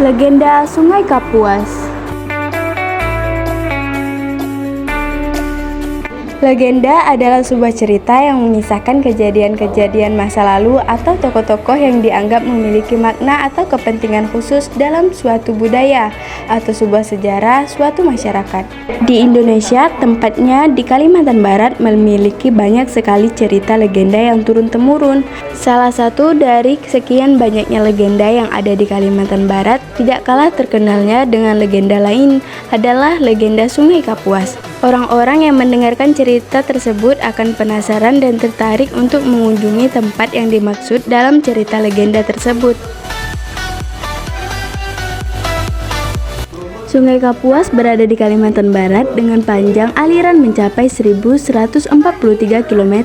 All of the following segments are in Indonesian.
Legenda Sungai Kapuas. Legenda adalah sebuah cerita yang mengisahkan kejadian-kejadian masa lalu atau tokoh-tokoh yang dianggap memiliki makna atau kepentingan khusus dalam suatu budaya atau sebuah sejarah suatu masyarakat. Di Indonesia, tempatnya di Kalimantan Barat, memiliki banyak sekali cerita legenda yang turun-temurun. Salah satu dari sekian banyaknya legenda yang ada di Kalimantan Barat, tidak kalah terkenalnya dengan legenda lain adalah legenda Sungai Kapuas. Orang-orang yang mendengarkan cerita tersebut akan penasaran dan tertarik untuk mengunjungi tempat yang dimaksud dalam cerita legenda tersebut. Sungai Kapuas berada di Kalimantan Barat dengan panjang aliran mencapai 1.143 km,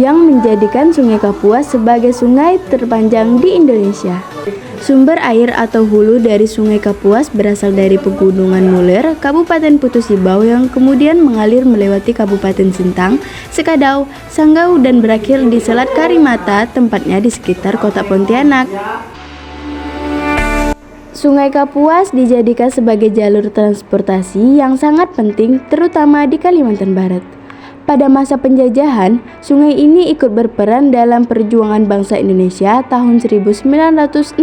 yang menjadikan Sungai Kapuas sebagai sungai terpanjang di Indonesia. Sumber air atau hulu dari Sungai Kapuas berasal dari Pegunungan Muler, Kabupaten Putus Ibau, yang kemudian mengalir melewati Kabupaten Sintang, Sekadau, Sanggau, dan berakhir di Selat Karimata, tempatnya di sekitar kota Pontianak. Sungai Kapuas dijadikan sebagai jalur transportasi yang sangat penting, terutama di Kalimantan Barat. Pada masa penjajahan, sungai ini ikut berperan dalam perjuangan bangsa Indonesia tahun 1963.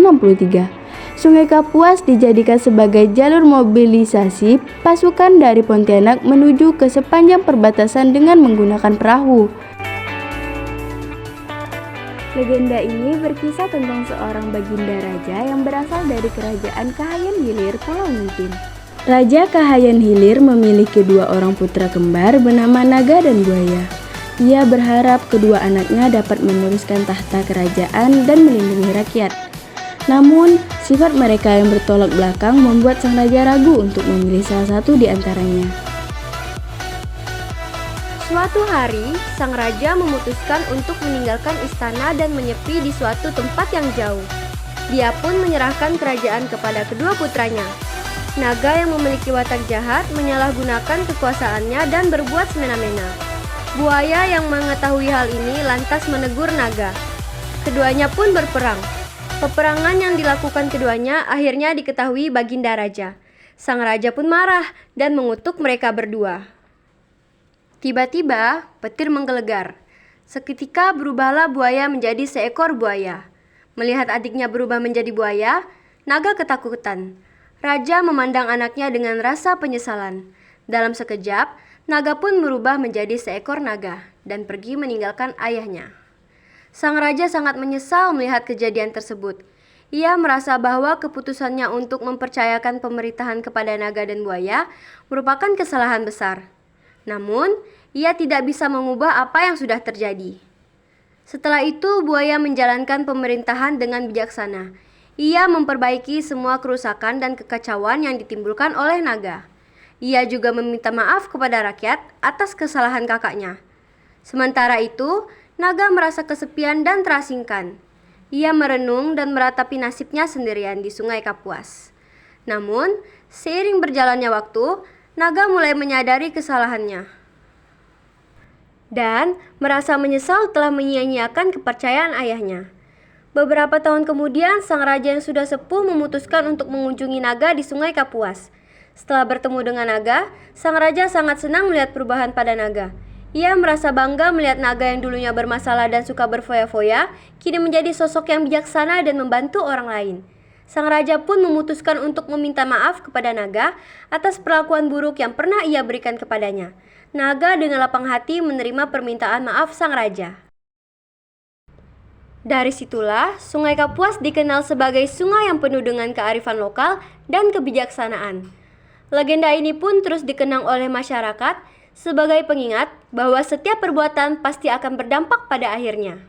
Sungai Kapuas dijadikan sebagai jalur mobilisasi pasukan dari Pontianak menuju ke sepanjang perbatasan dengan menggunakan perahu. Legenda ini berkisah tentang seorang baginda raja yang berasal dari kerajaan Kahayan Hilir, Pulau Nipin. Raja Kahayan Hilir memiliki dua orang putra kembar bernama Naga dan Buaya. Ia berharap kedua anaknya dapat meneruskan tahta kerajaan dan melindungi rakyat. Namun, sifat mereka yang bertolak belakang membuat sang raja ragu untuk memilih salah satu di antaranya. Suatu hari, sang raja memutuskan untuk meninggalkan istana dan menyepi di suatu tempat yang jauh. Dia pun menyerahkan kerajaan kepada kedua putranya. Naga yang memiliki watak jahat menyalahgunakan kekuasaannya dan berbuat semena-mena. Buaya yang mengetahui hal ini lantas menegur Naga. Keduanya pun berperang. Peperangan yang dilakukan keduanya akhirnya diketahui baginda raja. Sang raja pun marah dan mengutuk mereka berdua. Tiba-tiba petir menggelegar. Seketika berubahlah buaya menjadi seekor buaya. Melihat adiknya berubah menjadi buaya, Naga ketakutan. Raja memandang anaknya dengan rasa penyesalan. Dalam sekejap, Naga pun berubah menjadi seekor naga dan pergi meninggalkan ayahnya. Sang raja sangat menyesal melihat kejadian tersebut. Ia merasa bahwa keputusannya untuk mempercayakan pemerintahan kepada naga dan buaya merupakan kesalahan besar. Namun, ia tidak bisa mengubah apa yang sudah terjadi. Setelah itu, buaya menjalankan pemerintahan dengan bijaksana. Ia memperbaiki semua kerusakan dan kekacauan yang ditimbulkan oleh naga. Ia juga meminta maaf kepada rakyat atas kesalahan kakaknya. Sementara itu, naga merasa kesepian dan terasingkan. Ia merenung dan meratapi nasibnya sendirian di Sungai Kapuas. Namun, seiring berjalannya waktu, naga mulai menyadari kesalahannya dan merasa menyesal telah menyia-nyiakan kepercayaan ayahnya. Beberapa tahun kemudian, sang raja yang sudah sepuh memutuskan untuk mengunjungi naga di Sungai Kapuas. Setelah bertemu dengan naga, sang raja sangat senang melihat perubahan pada naga. Ia merasa bangga melihat naga yang dulunya bermasalah dan suka berfoya-foya, kini menjadi sosok yang bijaksana dan membantu orang lain. Sang raja pun memutuskan untuk meminta maaf kepada naga atas perlakuan buruk yang pernah ia berikan kepadanya. Naga dengan lapang hati menerima permintaan maaf sang raja. Dari situlah, Sungai Kapuas dikenal sebagai sungai yang penuh dengan kearifan lokal dan kebijaksanaan. Legenda ini pun terus dikenang oleh masyarakat sebagai pengingat bahwa setiap perbuatan pasti akan berdampak pada akhirnya.